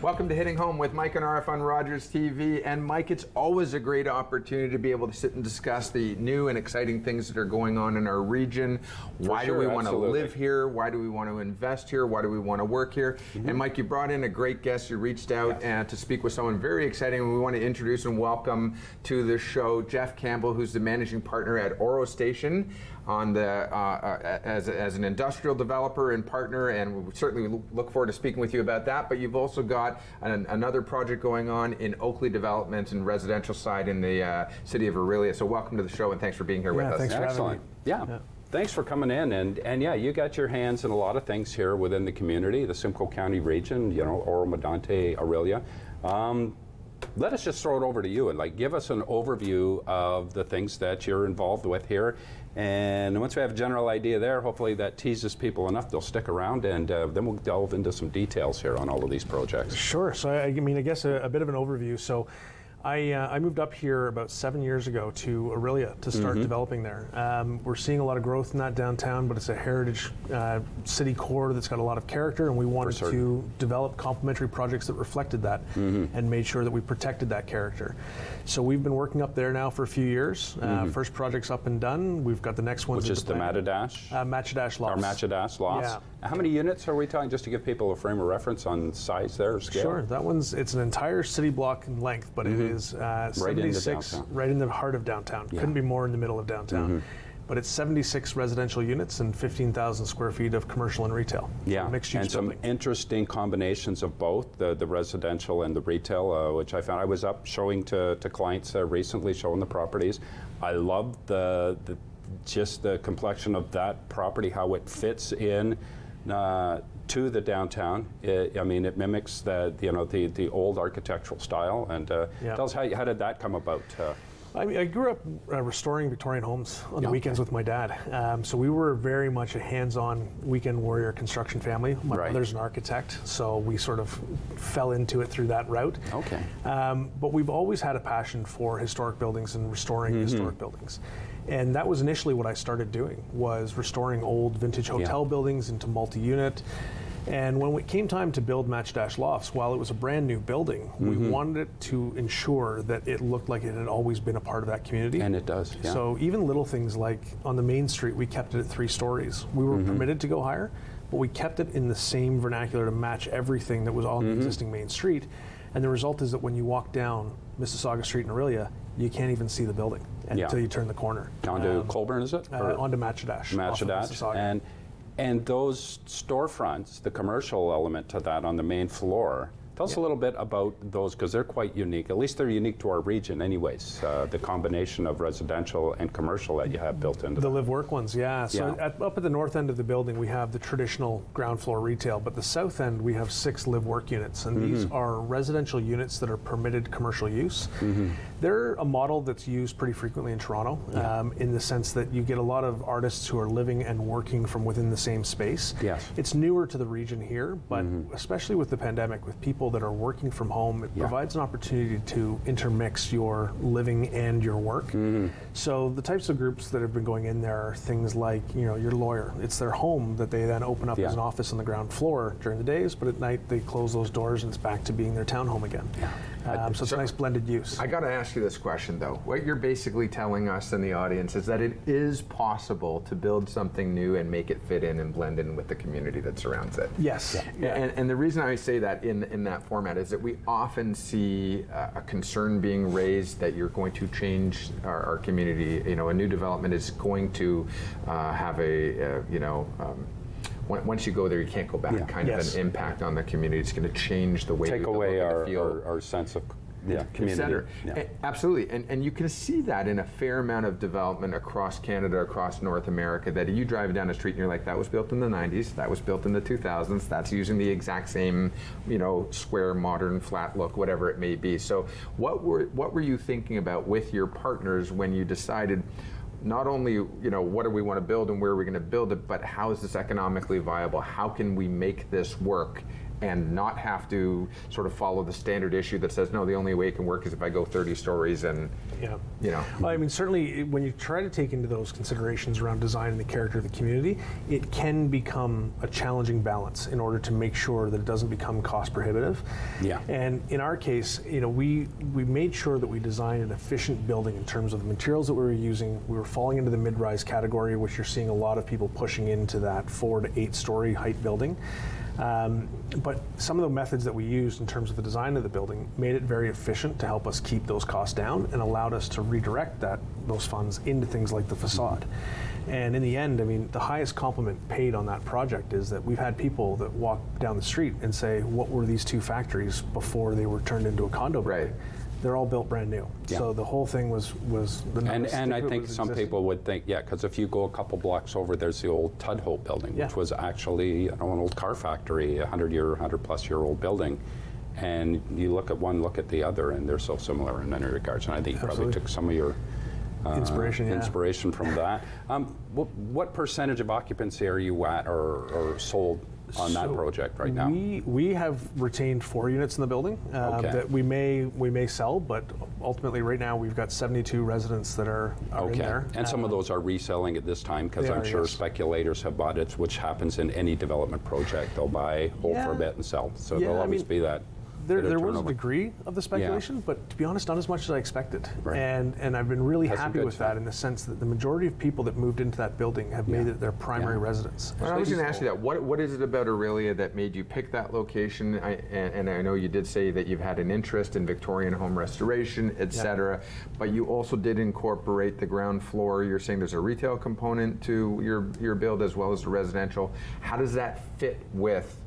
Welcome to Hitting Home with Mike and Arif on Rogers TV. And Mike, it's always a great opportunity to be able to sit and discuss the new and exciting things that are going on in our region. Why do we want to live here? Why do we want to invest here? Why do we want to work here? And Mike, you brought in a great guest. You reached out to speak with someone very exciting. And we want to introduce and welcome to the show Geoff Campbell, who's the managing partner at Oro Station on the as an industrial developer and partner. And we certainly look forward to speaking with you about that. But you've also got another project going on in Oakley Development and residential side in the city of Orillia. So welcome to the show and thanks for being here with us. Thanks for having me. Yeah. Thanks for coming in, and yeah, you got your hands in a lot of things here within the community, the Simcoe County region, you know, Oro Medonte, Orillia. Let us just throw it over to you and give us an overview of the things that you're involved with here. And once we have a general idea there, hopefully that teases people enough, they'll stick around, and then we'll delve into some details here on all of these projects. Sure. So I guess a bit of an overview. So I moved up here about 7 years ago to Orillia to start developing there. We're seeing a lot of growth in that downtown, but it's a heritage city core that's got a lot of character, and we wanted to develop complementary projects that reflected that and made sure that we protected that character. So we've been working up there now for a few years. First project's up and done. We've got the next one. Which is the Matadash? Matadash Lofts. Our Matadash Lofts. Yeah. How many units are we talking, just to give people a frame of reference on size there, scale? Sure. That it's an entire city block in length, but it is 76, right in the heart of downtown. Yeah. Couldn't be more in the middle of downtown. But it's 76 residential units and 15,000 square feet of commercial and retail. Yeah, mixed use and some building. Interesting combinations of both, the residential and the retail, which I found. I was up showing to clients recently, showing the properties. I love just the complexion of that property, how it fits in to the downtown. It mimics the old architectural style, and tell us how did that come about? I grew up restoring Victorian homes on the weekends with my dad. So we were very much a hands-on weekend warrior construction family. My mother's an architect, so we sort of fell into it through that route. Okay. But we've always had a passion for historic buildings and restoring historic buildings. And that was initially what I started doing, was restoring old vintage hotel buildings into multi-unit. And when it came time to build Matadash Lofts, while it was a brand new building, we wanted it to ensure that it looked like it had always been a part of that community. And it does, yeah. So even little things like on the main street, we kept it at 3 stories. We were permitted to go higher, but we kept it in the same vernacular to match everything that was on the existing main street. And the result is that when you walk down Mississauga Street in Orillia, you can't even see the building until you turn the corner. Down to Colburn, is it? Onto Matadash. Matadash. And those storefronts, the commercial element to that on the main floor, tell us a little bit about those, because they're quite unique. At least they're unique to our region anyways, the combination of residential and commercial that you have built into the live-work ones, So up at the north end of the building, we have the traditional ground floor retail, but the south end, we have 6 live-work units, and these are residential units that are permitted commercial use. They're a model that's used pretty frequently in Toronto, in the sense that you get a lot of artists who are living and working from within the same space. Yes. It's newer to the region here, but especially with the pandemic, with people that are working from home, it provides an opportunity to intermix your living and your work. So the types of groups that have been going in there are things like, your lawyer. It's their home that they then open up as an office on the ground floor during the days, but at night they close those doors and it's back to being their townhome again. So it's a nice blended use. I got to ask you this question though. What you're basically telling us and the audience is that it is possible to build something new and make it fit in and blend in with the community that surrounds it. Yes. And the reason I say that in that format is that we often see a concern being raised that you're going to change our community. A new development is going to have once you go there, you can't go back. Kind of an impact on the community. It's going to change the way take away our sense of community. Absolutely, and you can see that in a fair amount of development across Canada, across North America, that you drive down the street and you're like, that was built in the 90s, that was built in the 2000s, that's using the exact same, square, modern, flat look, whatever it may be. So what were you thinking about with your partners when you decided, not only, what do we want to build and where are we going to build it, but how is this economically viable? How can we make this work and not have to sort of follow the standard issue that says, no, the only way it can work is if I go 30 stories and, you know. Well, I mean, certainly when you try to take into those considerations around design and the character of the community, it can become a challenging balance in order to make sure that it doesn't become cost prohibitive. Yeah. And in our case, you know, we made sure that we designed an efficient building in terms of the materials that we were using. We were falling into the mid-rise category, which you're seeing a lot of people pushing into that 4 to 8 story height building. But some of the methods that we used in terms of the design of the building made it very efficient to help us keep those costs down and allowed us to redirect those funds into things like the facade. And in the end, I mean, the highest compliment paid on that project is that we've had people that walk down the street and say, what were these 2 factories before they were turned into a condo building? Right. They're all built brand new. Yeah. So the whole thing was the And I think some people would think, because if you go a couple blocks over, there's the old Tudhope building, which was actually an old car factory, 100-plus-year-old building. And you look at one, look at the other, and they're so similar in many regards. And I think you probably took some of your inspiration from that. What percentage of occupancy are you at or sold on that project right now? We have retained 4 units in the building that we may sell, but ultimately right now we've got 72 residents that are in there. And some of those are reselling at this time because I'm sure speculators have bought it, which happens in any development project. They'll buy, hold for a bit and sell. So there'll always be that. There was a degree of the speculation, but to be honest, not as much as I expected. Right. And I've been really happy with that in the sense that the majority of people that moved into that building have made it their primary residence. Well, I was going to ask you that. What is it about Aurelia that made you pick that location? And I know you did say that you've had an interest in Victorian home restoration, et cetera, but you also did incorporate the ground floor. You're saying there's a retail component to your build as well as the residential. How does that fit with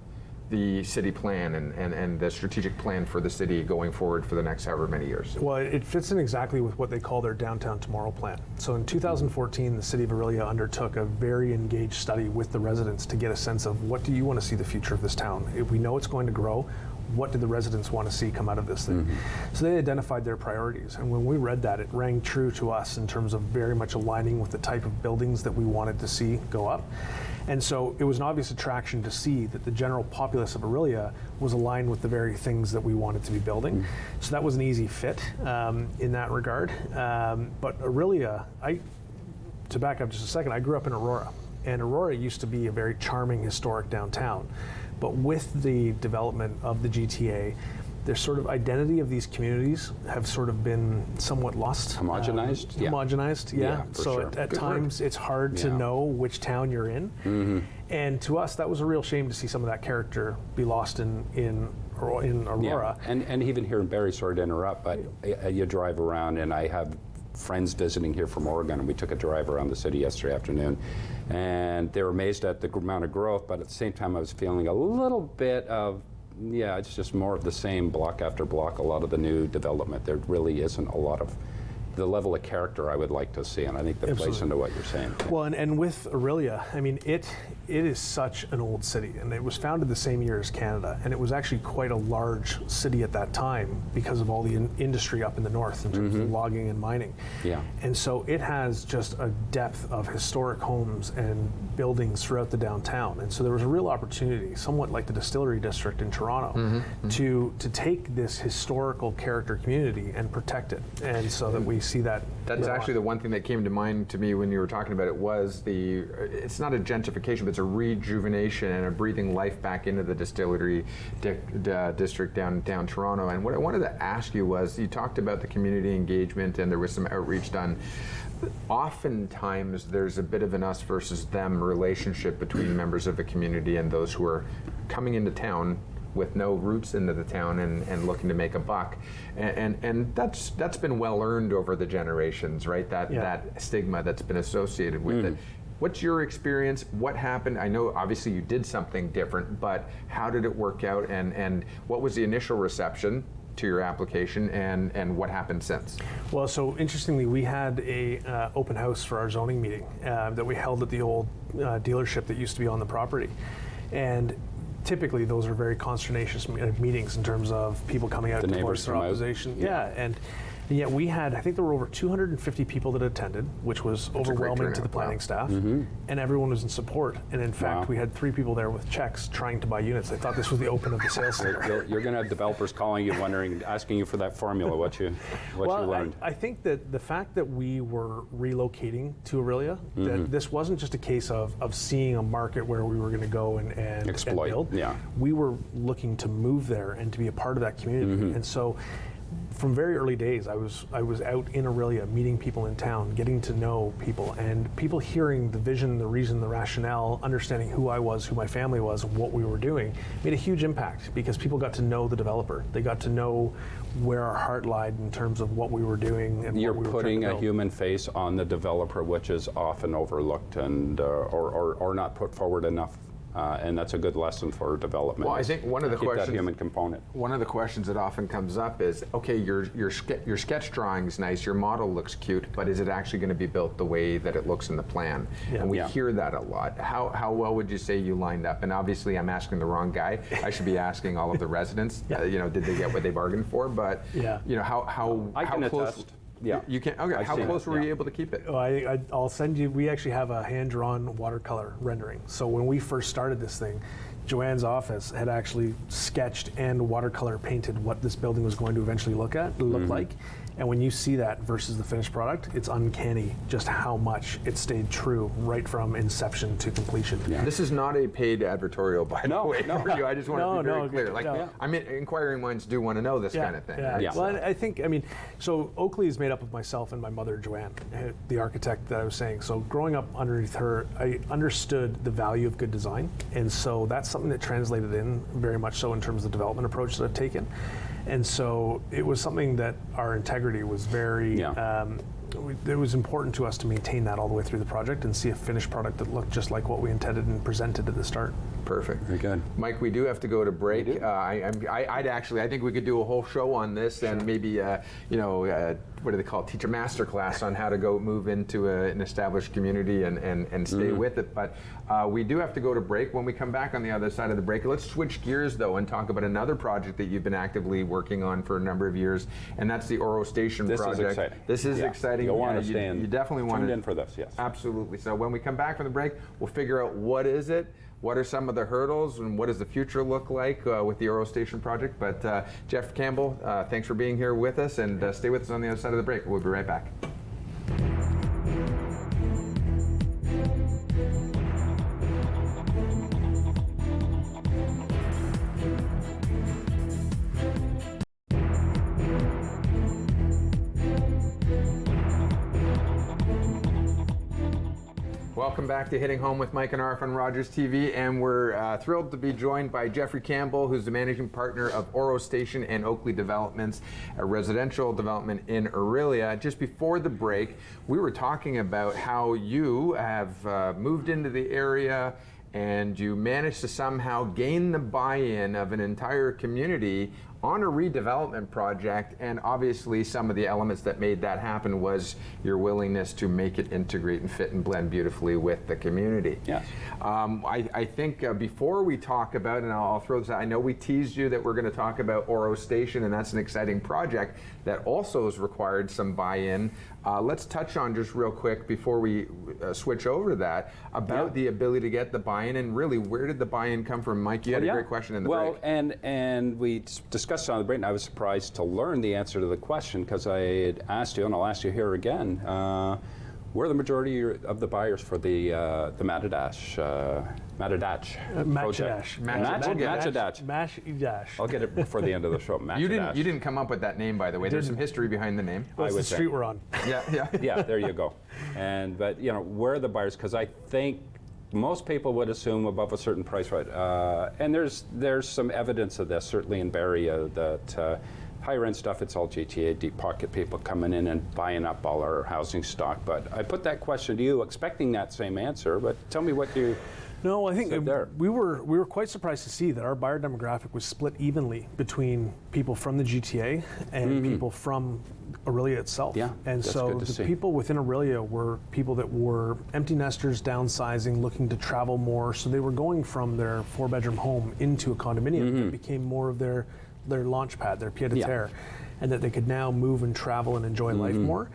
the city plan and the strategic plan for the city going forward for the next however many years? Well, it fits in exactly with what they call their Downtown Tomorrow plan. So in 2014, the City of Aurelia undertook a very engaged study with the residents to get a sense of what do you want to see the future of this town? If we know it's going to grow, what do the residents want to see come out of this thing? So they identified their priorities. And when we read that, it rang true to us in terms of very much aligning with the type of buildings that we wanted to see go up. And so it was an obvious attraction to see that the general populace of Aurelia was aligned with the very things that we wanted to be building. So that was an easy fit in that regard. But Aurelia, to back up just a second, I grew up in Aurora. And Aurora used to be a very charming, historic downtown. But with the development of the GTA, the sort of identity of these communities have sort of been somewhat lost. Homogenized? Homogenized, yeah. For So sure. at times it's hard to know which town you're in. And to us, that was a real shame to see some of that character be lost in Aurora. Yeah. And even here in Barrie, sorry to interrupt, but you drive around, and I have friends visiting here from Oregon, and we took a drive around the city yesterday afternoon, and they were amazed at the amount of growth, but at the same time I was feeling a little bit of, it's just more of the same block after block, a lot of the new development. There really isn't a lot of the level of character I would like to see, and I think that plays into what you're saying. Well, and with Aurelia, I mean, it is such an old city, and it was founded the same year as Canada, and it was actually quite a large city at that time because of all the industry up in the north in terms of logging and mining. Yeah. And so it has just a depth of historic homes and buildings throughout the downtown, and so there was a real opportunity, somewhat like the Distillery District in Toronto, to take this historical character community and protect it, and so that we see that. That's actually the one thing that came to mind to me when you were talking about it was it's not a gentrification, but it's a rejuvenation and a breathing life back into the Distillery District downtown Toronto. And what I wanted to ask you was, you talked about the community engagement and there was some outreach done. Oftentimes there's a bit of an us versus them relationship between members of the community and those who are coming into town with no roots into the town and looking to make a buck, and that's been well earned over the generations, right? That stigma that's been associated with it. What's your experience? What happened? I know obviously you did something different, but how did it work out? And what was the initial reception to your application, and what happened since? Well, so interestingly, we had a open house for our zoning meeting that we held at the old dealership that used to be on the property, and typically those are very consternacious meetings in terms of people coming out to voice their opposition. And yet we had, I think there were over 250 people that attended, which was overwhelming to the planning staff, and everyone was in support. And in fact, we had 3 people there with checks trying to buy units. They thought this was the open of the sales center. You're going to have developers calling you, asking you for that formula, what you learned. I think that the fact that we were relocating to Aurelia, that this wasn't just a case of seeing a market where we were going to go and exploit. And build. Yeah. We were looking to move there and to be a part of that community. And so from very early days, I was out in Aurelia meeting people in town, getting to know people, and people hearing the vision, the reason, the rationale, understanding who I was, who my family was, and what we were doing, made a huge impact because people got to know the developer. They got to know where our heart lied in terms of what we were doing. And you're what we were putting trying to a build. human face on the developer, which is often overlooked and or not put forward enough. And that's a good lesson for development. Well, I think one of the questions, that human component. One of the questions that often comes up is, okay, your sketch drawing's nice, your model looks cute, but is it actually going to be built the way that it looks in the plan? Yeah. And we hear that a lot. How well would you say you lined up? And obviously, I'm asking the wrong guy. I should be asking all of the residents. Did they get what they bargained for? But how I can close? attest. Yeah, you can. Okay, how close were you able to keep it? Oh, I'll send you. We actually have a hand-drawn watercolor rendering. So when we first started this thing, Joanne's office had actually sketched and watercolor painted what this building was going to eventually look like. And when you see that versus the finished product, it's uncanny just how much it stayed true right from inception to completion. Yeah. This is not a paid advertorial, by the way, for you. I just want to be very clear. Like, I mean, inquiring minds do want to know this kind of thing. Yeah. Right? Yeah. Well, I think, so Oakley is made up of myself and my mother, Joanne, the architect that I was saying. So growing up underneath her, I understood the value of good design. And so that's something that translated in very much so in terms of the development approach that I've taken. And so it was something that our integrity was very, it was important to us to maintain that all the way through the project and see a finished product that looked just like what we intended and presented at the start. Perfect. Very good. Mike, we do have to go to break. I think we could do a whole show on this and maybe, what do they call it? Teach a master class on how to go move into an established community and stay with it. But we do have to go to break. When we come back on the other side of the break, let's switch gears though and talk about another project that you've been actively working on for a number of years, and that's the Oro Station project. This is exciting. This is exciting. You'll want to stay in. You definitely want tuned in for this. Yes. Absolutely. So when we come back from the break, we'll figure out what is it. What are some of the hurdles and what does the future look like with the Oro Station project? But Geoffrey Campbell, thanks for being here with us, and stay with us on the other side of the break. We'll be right back. Welcome back to Hitting Home with Mike and Arif on Rogers TV, and we're thrilled to be joined by Geoffrey Campbell, who's the managing partner of Oro Station and Oakley Developments, a residential development in Aurelia. Just before the break, we were talking about how you have moved into the area and you managed to somehow gain the buy-in of an entire community on a redevelopment project, and obviously some of the elements that made that happen was your willingness to make it integrate and fit and blend beautifully with the community. Yes. I think before we talk about, and I'll throw this out, I know we teased you that we're going to talk about Oro Station, and that's an exciting project that also has required some buy-in. Let's touch on just real quick before we switch over to that about the ability to get the buy-in, and really where did the buy-in come from? Mike, you had a great question in the break. Well, and we discussed it on the break, and I was surprised to learn the answer to the question because I had asked you, and I'll ask you here again. Where the majority of the buyers for the Matadach project? Matchadash. I'll get it before the end of the show. You didn't come up with that name, by the way. There's some history behind the name. That's the street we're on. Yeah, there you go. But where are the buyers? Because I think most people would assume above a certain price, right? And there's some evidence of this, certainly in Barrie, that higher end stuff, it's all GTA, deep pocket people coming in and buying up all our housing stock. But I put that question to you, expecting that same answer. But tell me what you. No, I think we were quite surprised to see that our buyer demographic was split evenly between people from the GTA and people from Aurelia itself. Yeah, and that's so good to see. People within Aurelia were people that were empty nesters, downsizing, looking to travel more. So they were going from their 4-bedroom home into a condominium that became more of their launch pad, their pied-à-terre. and that they could now move and travel and enjoy life more.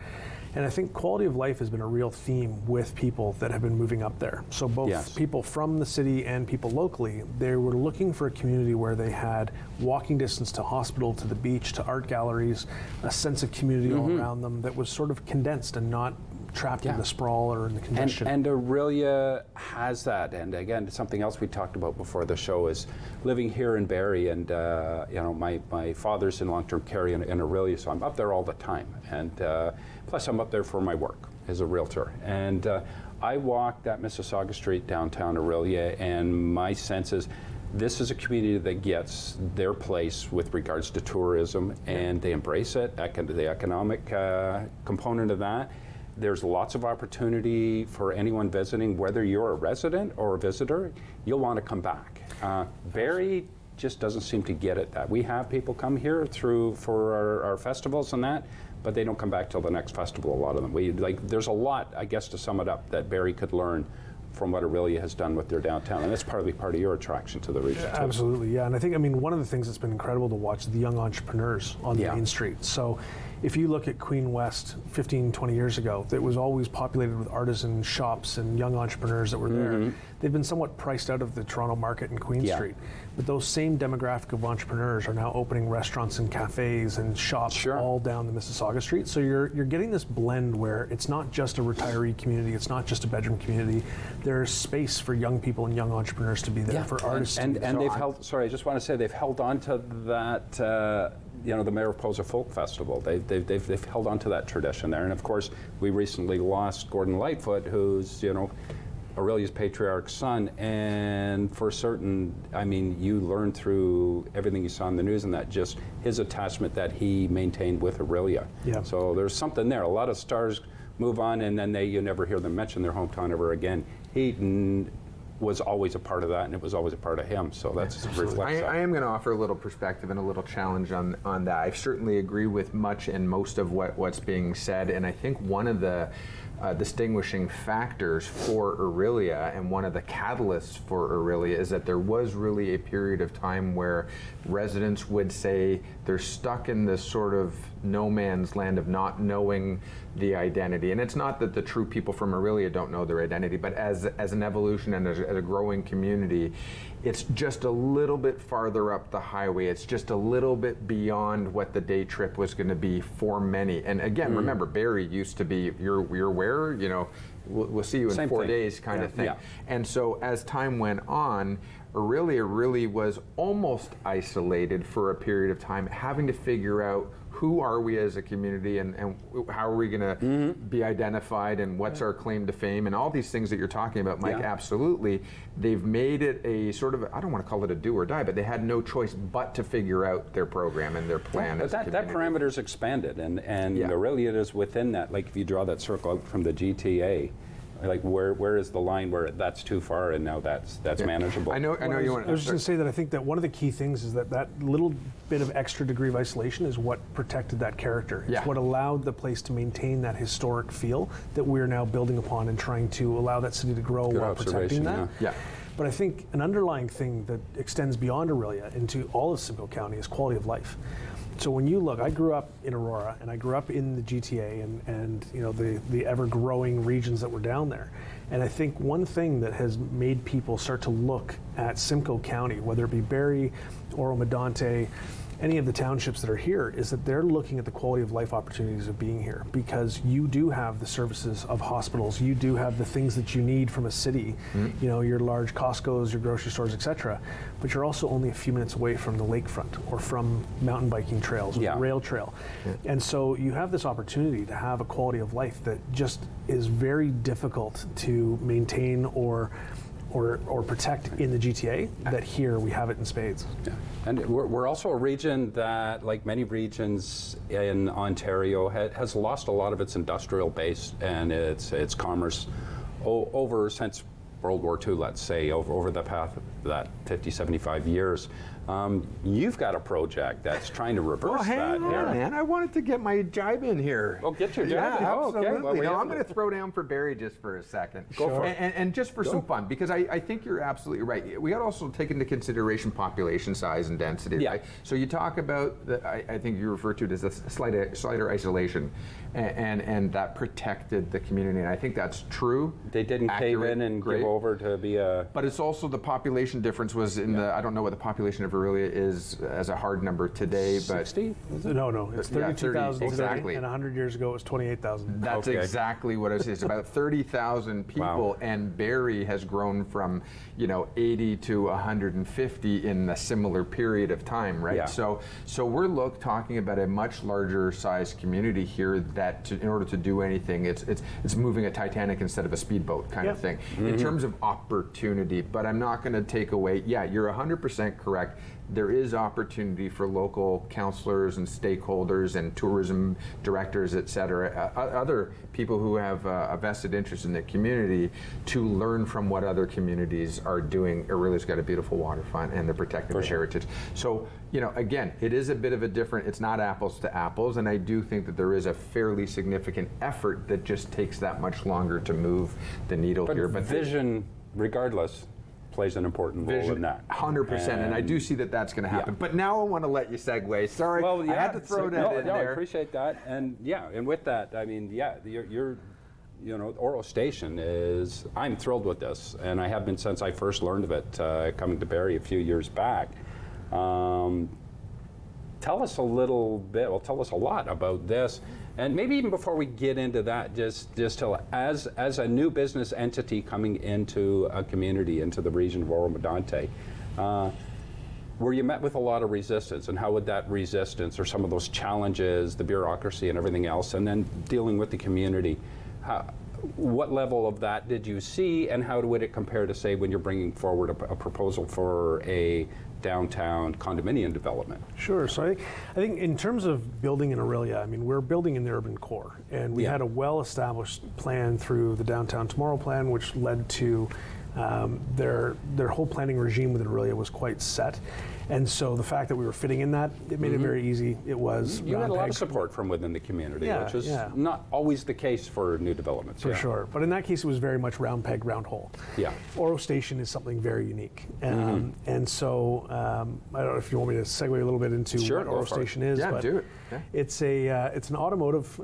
And I think quality of life has been a real theme with people that have been moving up there. So both people from the city and people locally, they were looking for a community where they had walking distance to hospital, to the beach, to art galleries, a sense of community all around them that was sort of condensed and not trapped in the sprawl or in the congestion. And Aurelia has that. And again, something else we talked about before the show is living here in Barrie, and my father's in long-term care in Aurelia, so I'm up there all the time. And plus I'm up there for my work as a realtor. And I walked that Mississauga Street downtown Aurelia, and my sense is this is a community that gets their place with regards to tourism, and they embrace it, the economic component of that. There's lots of opportunity for anyone visiting, whether you're a resident or a visitor, you'll want to come back. Barrie just doesn't seem to get it that. We have people come here for our festivals and that, but they don't come back till the next festival, a lot of them. There's a lot, I guess, to sum it up, that Barrie could learn from what Aurelia has done with their downtown, and that's partly part of your attraction to the region too. Absolutely, yeah. And I think, one of the things that's been incredible to watch is the young entrepreneurs on the main street. So if you look at Queen West 15, 20 years ago, it was always populated with artisan shops and young entrepreneurs that were there. They've been somewhat priced out of the Toronto market and Queen Street. But those same demographic of entrepreneurs are now opening restaurants and cafes and shops all down the Mississauga Street. So you're getting this blend where it's not just a retiree community, it's not just a bedroom community. There's space for young people and young entrepreneurs to be there, for artists and they've held, sorry, I just want to say they've held on to that, the Mariposa Folk Festival. They've held on to that tradition there. And of course, we recently lost Gordon Lightfoot, who's, Aurelia's patriarch's son, and for certain, you learn through everything you saw in the news and that just his attachment that he maintained with Aurelia. So there's something there. A lot of stars move on, and then you never hear them mention their hometown ever again. He was always a part of that, and it was always a part of him. So that's reflects that. I am going to offer a little perspective and a little challenge on that. I certainly agree with much and most of what's being said, and I think one of the distinguishing factors for Aurelia, and one of the catalysts for Aurelia, is that there was really a period of time where residents would say they're stuck in this sort of no man's land of not knowing the identity. And it's not that the true people from Aurelia don't know their identity, but as an evolution and as a growing community, it's just a little bit farther up the highway. It's just a little bit beyond what the day trip was going to be for many. And again, remember, Barrie used to be, you're where, we'll see you in 4 days kind of thing. And so as time went on, Aurelia really was almost isolated for a period of time, having to figure out who are we as a community, and how are we going to be identified, and what's our claim to fame, and all these things that you're talking about, Mike. Absolutely. They've made it a sort of, I don't want to call it a do or die, but they had no choice but to figure out their program and their plan. But that parameter's expanded, and Aurelia is within that. Like if you draw that circle out from the GTA, like where is the line where that's too far and now that's manageable? I know you want to. I was just going to say that I think that one of the key things is that little bit of extra degree of isolation is what protected that character. It's what allowed the place to maintain that historic feel that we're now building upon and trying to allow that city to grow while protecting that. But I think an underlying thing that extends beyond Aurelia into all of Simcoe County is quality of life. So when you look, I grew up in Aurora, and I grew up in the GTA and the ever-growing regions that were down there. And I think one thing that has made people start to look at Simcoe County, whether it be Barrie, Oro Medonte, any of the townships that are here, is that they're looking at the quality of life opportunities of being here, because you do have the services of hospitals, you do have the things that you need from a city, your large Costco's, your grocery stores, etc. But you're also only a few minutes away from the lakefront or from mountain biking trails or the rail trail. And so you have this opportunity to have a quality of life that just is very difficult to maintain or protect in the GTA, that here we have it in spades. And we're also a region that, like many regions in Ontario, has lost a lot of its industrial base and its commerce over since World War II, let's say, over the path of that 50, 75 years. You've got a project that's trying to reverse Well, hang that on, here. man. I wanted to get my jibe in here. Oh, get your jibe Yeah, in. Oh, okay. absolutely. Well, No, I'm going to throw down for Barry just for a second. Go for it. And just for some fun, because I think you're absolutely right. We got to also take into consideration population size and density. Yeah. Right? So you talk about, I think you refer to it as a slighter isolation, and that protected the community. And I think that's true. They didn't cave in and give over to be a... But it's also the population difference was in the, I don't know what the population of Aurelia is as a hard number today, but 60? No, it's 32,000 today, exactly. and 100 years ago it was 28,000. that's Okay. exactly what it is. It's about 30,000 people, Wow. and Barrie has grown from 80 to 150 in a similar period of time, right? Yeah. So we're talking about a much larger size community here that in order to do anything, it's moving a Titanic instead of a speedboat kind of thing in terms of opportunity. But I'm not going to take away. Yeah, you're 100% correct. There is opportunity for local councillors and stakeholders and tourism directors, et cetera, other people who have a vested interest in the community to learn from what other communities are doing. Aurelia's got a beautiful waterfront and they're protecting the heritage. So, again, it is a bit of a different, it's not apples to apples, and I do think that there is a fairly significant effort that just takes that much longer to move the needle here. But vision, regardless, plays an important role in that. 100%, and I do see that that's going to happen. Yeah. But now I want to let you segue. Sorry, Well, yeah, I had to throw that in I there. appreciate that, and with that, I mean, you're Oro Station is. I'm thrilled with this, and I have been since I first learned of it, coming to Barrie a few years back. Tell us a little bit. Well, tell us a lot about this. And maybe even before we get into that, just tell, as a new business entity coming into a community, into the region of Oro Medonte, were you met with a lot of resistance, and how would that resistance or some of those challenges, the bureaucracy and everything else, and then dealing with the community, what level of that did you see, and how would it compare to, say, when you're bringing forward a proposal for a downtown condominium development? Sure. So I think in terms of building in Aurelia, I mean, we're building in the urban core, and we had a well-established plan through the Downtown Tomorrow plan, which led to their whole planning regime within Aurelia was quite set. And so the fact that we were fitting in that, it made it very easy. It was You had a lot of support from within the community, which is not always the case for new developments. For sure. But in that case, it was very much round peg, round hole. Yeah. Oro Station is something very unique. And so I don't know if you want me to segue a little bit into what Oro Station is. Yeah, but do it. Yeah. It's an automotive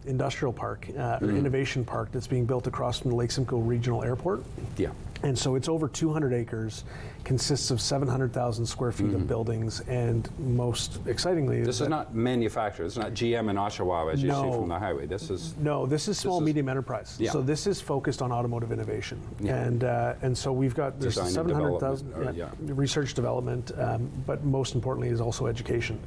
industrial park, or innovation park that's being built across from the Lake Simcoe Regional Airport. Yeah. And so it's over 200 acres, consists of 700,000 square feet of buildings, and most excitingly, This is not manufactured. It's not GM in Oshawa, as you see from the highway. This is this is small medium enterprise. Yeah. So this is focused on automotive innovation, Yeah. and so we've got there's Design and 700,000 development, research development, but most importantly is also education.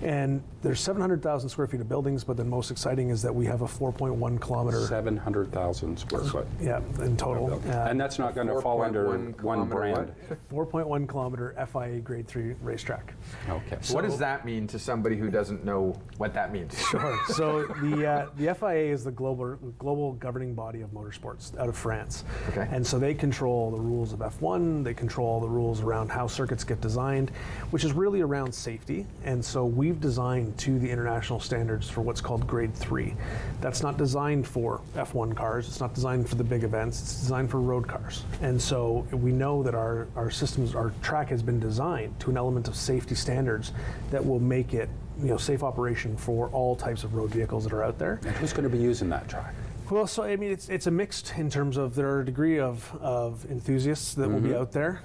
And there's 700,000 square feet of buildings, but then most exciting is that we have a 4.1 kilometer 700,000 square foot. in total, And that's not going to fall under 4.1 one kilometer brand. 4.1 kilometer FIA Grade 3 racetrack. Okay. So what does that mean to somebody who doesn't know what that means? Sure. So the FIA is the global governing body of motorsports out of France. Okay. And so they control the rules of F1. They control the rules around how circuits get designed, which is really around safety. And so we've designed to the international standards for what's called Grade 3. That's not designed for F1 cars. It's not designed for the big events. It's designed for road cars. And so we know that our systems, our track has been designed to an element of safety standards that will make it safe operation for all types of road vehicles that are out there. And who's going to be using that track? Well, so I mean, it's a mixed in terms of there are a degree of enthusiasts that will be out there.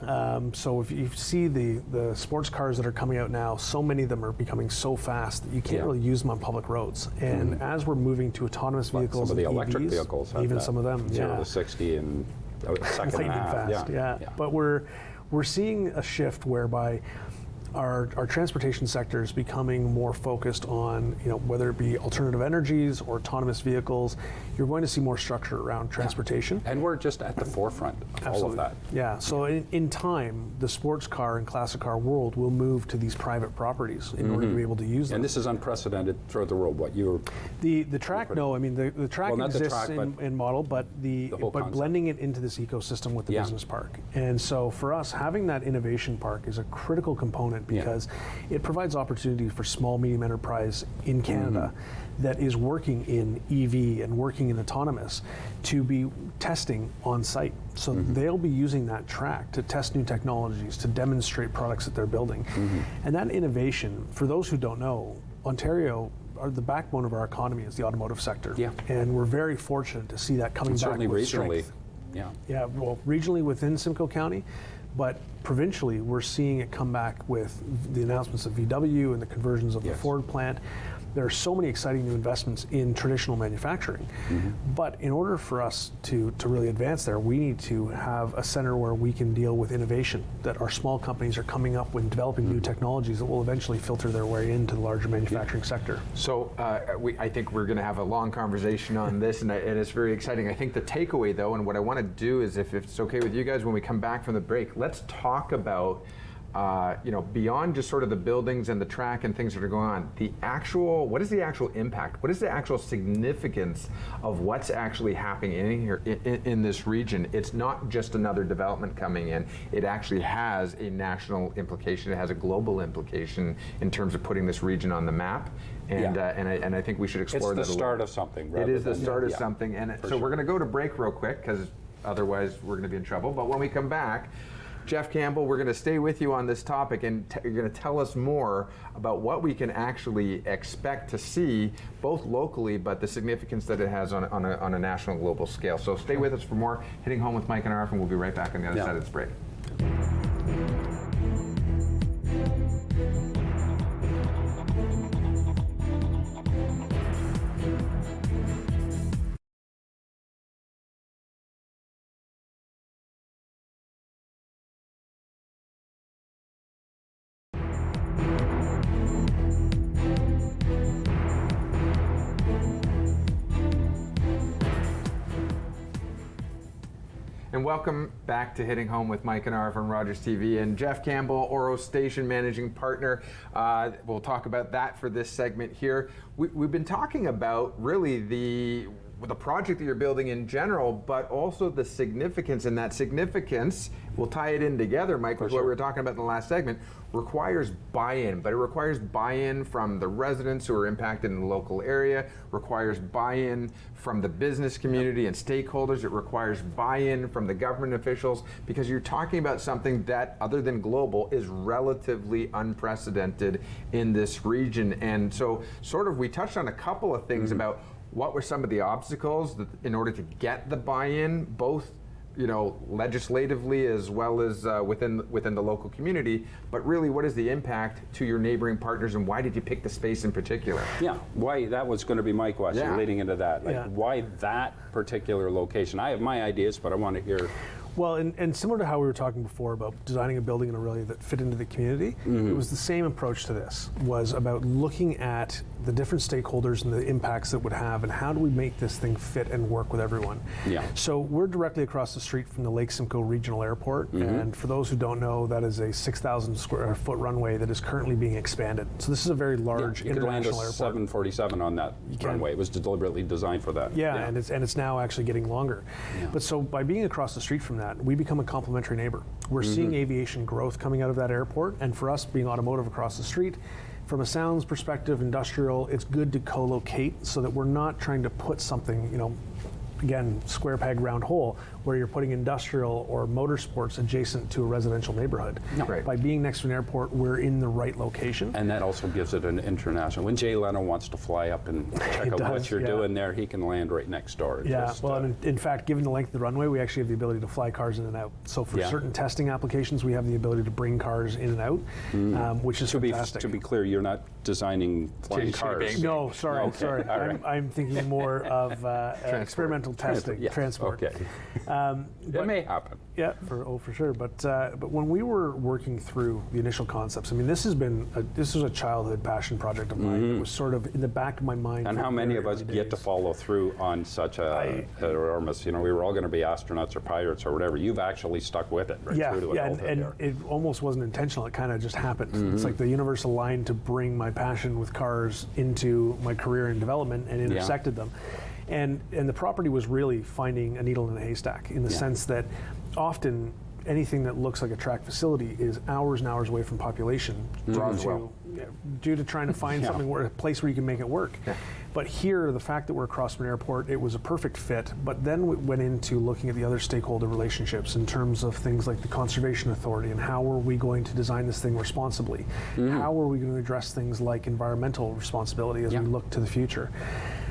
So if you see the sports cars that are coming out now, so many of them are becoming so fast that you can't really use them on public roads. And as we're moving to autonomous vehicles, Some of the and electric EVs, vehicles have even that. some of them, 0 to 60 in a second and a lightning half. fast, yeah. But we're seeing a shift whereby our transportation sector is becoming more focused on, whether it be alternative energies or autonomous vehicles, you're going to see more structure around transportation. And we're just at the forefront of all of that. Yeah, so in time, the sports car and classic car world will move to these private properties in order to be able to use them. And this is unprecedented throughout the world. What you the track? No, I mean the track exists in model, but concept. blending it into this ecosystem with the business park. And so for us, having that innovation park is a critical component because it provides opportunity for small, medium enterprise in Canada that is working in EV and working in autonomous to be testing on site. So they'll be using that track to test new technologies, to demonstrate products that they're building. And that innovation, for those who don't know, Ontario, the backbone of our economy is the automotive sector. Yeah. And we're very fortunate to see that coming back certainly with regionally. strength. Yeah. Well, regionally within Simcoe County, but provincially, we're seeing it come back with the announcements of VW and the conversions of the Ford plant. There are so many exciting new investments in traditional manufacturing. But in order for us to really advance there, we need to have a center where we can deal with innovation, that our small companies are coming up with developing new technologies that will eventually filter their way into the larger manufacturing sector. So I think we're going to have a long conversation on this, and it's very exciting. I think the takeaway, though, and what I want to do is, if it's okay with you guys, when we come back from the break, let's talk about beyond just sort of the buildings and the track and things that are going on, what is the actual impact? What is the actual significance of what's actually happening in here in this region? It's not just another development coming in. It actually has a national implication. It has a global implication in terms of putting this region on the map. And I think we should explore that. It's the start of something. It is the start of something. And so we're going to go to break real quick because otherwise we're going to be in trouble. But when we come back, Geoff Campbell, we're going to stay with you on this topic, and you're going to tell us more about what we can actually expect to see, both locally, but the significance that it has on a national, global scale. So stay with us for more Hitting Home with Mike and Arif, and we'll be right back on the other side of this break. And welcome back to Hitting Home with Mike and Arif on Rogers TV. And Geoff Campbell, Oro Station Managing Partner. We'll talk about that for this segment here. We've been talking about really the project that you're building in general, but also the significance, and that significance, we'll tie it in together, Mike, with what we were talking about in the last segment, requires buy-in, but it requires buy-in from the residents who are impacted in the local area, requires buy-in from the business community and stakeholders, it requires buy-in from the government officials, because you're talking about something that, other than global, is relatively unprecedented in this region. And so sort of we touched on a couple of things about what were some of the obstacles that, in order to get the buy-in, both legislatively as well as within the local community, but really what is the impact to your neighboring partners, and why did you pick the space in particular? Yeah, why, that was going to be my question leading into that. Why that particular location? I have my ideas, but I want to hear. Well, and similar to how we were talking before about designing a building in Aurelia that fit into the community, it was the same approach to this, was about looking at the different stakeholders and the impacts it would have, and how do we make this thing fit and work with everyone. So we're directly across the street from the Lake Simcoe Regional Airport, and for those who don't know, that is a 6,000 square foot runway that is currently being expanded. So this is a very large international airport. 747 on that runway. It was deliberately designed for that. And it's now actually getting longer. But so by being across the street from that, we become a complementary neighbor. We're seeing aviation growth coming out of that airport, and for us being automotive across the street, from a sounds perspective, industrial, it's good to co-locate so that we're not trying to put something, again, square peg, round hole, where you're putting industrial or motorsports adjacent to a residential neighborhood. By being next to an airport, we're in the right location. And that also gives it an international. When Jay Leno wants to fly up and check out what you're doing there, he can land right next door. In fact, given the length of the runway, we actually have the ability to fly cars in and out. So for certain testing applications, we have the ability to bring cars in and out, which is fantastic. To be clear, you're not designing flying cars. No, sorry. I'm thinking more of experimental environmental testing, yes, transport. Okay. It may happen. Yeah, for sure. But when we were working through the initial concepts, I mean, this was a childhood passion project of mine. It was sort of in the back of my mind. And how many of us get to follow through on such a enormous? You know, we were all going to be astronauts or pirates or whatever. You've actually stuck with it right through to adulthood. And it almost wasn't intentional. It kind of just happened. It's like the universe aligned to bring my passion with cars into my career in development and intersected them. And the property was really finding a needle in a haystack in the sense that often anything that looks like a track facility is hours and hours away from population due to trying to find something a place where you can make it work. But here, the fact that we're across from an airport, it was a perfect fit. But then we went into looking at the other stakeholder relationships in terms of things like the Conservation Authority and how are we going to design this thing responsibly? How are we going to address things like environmental responsibility as we look to the future?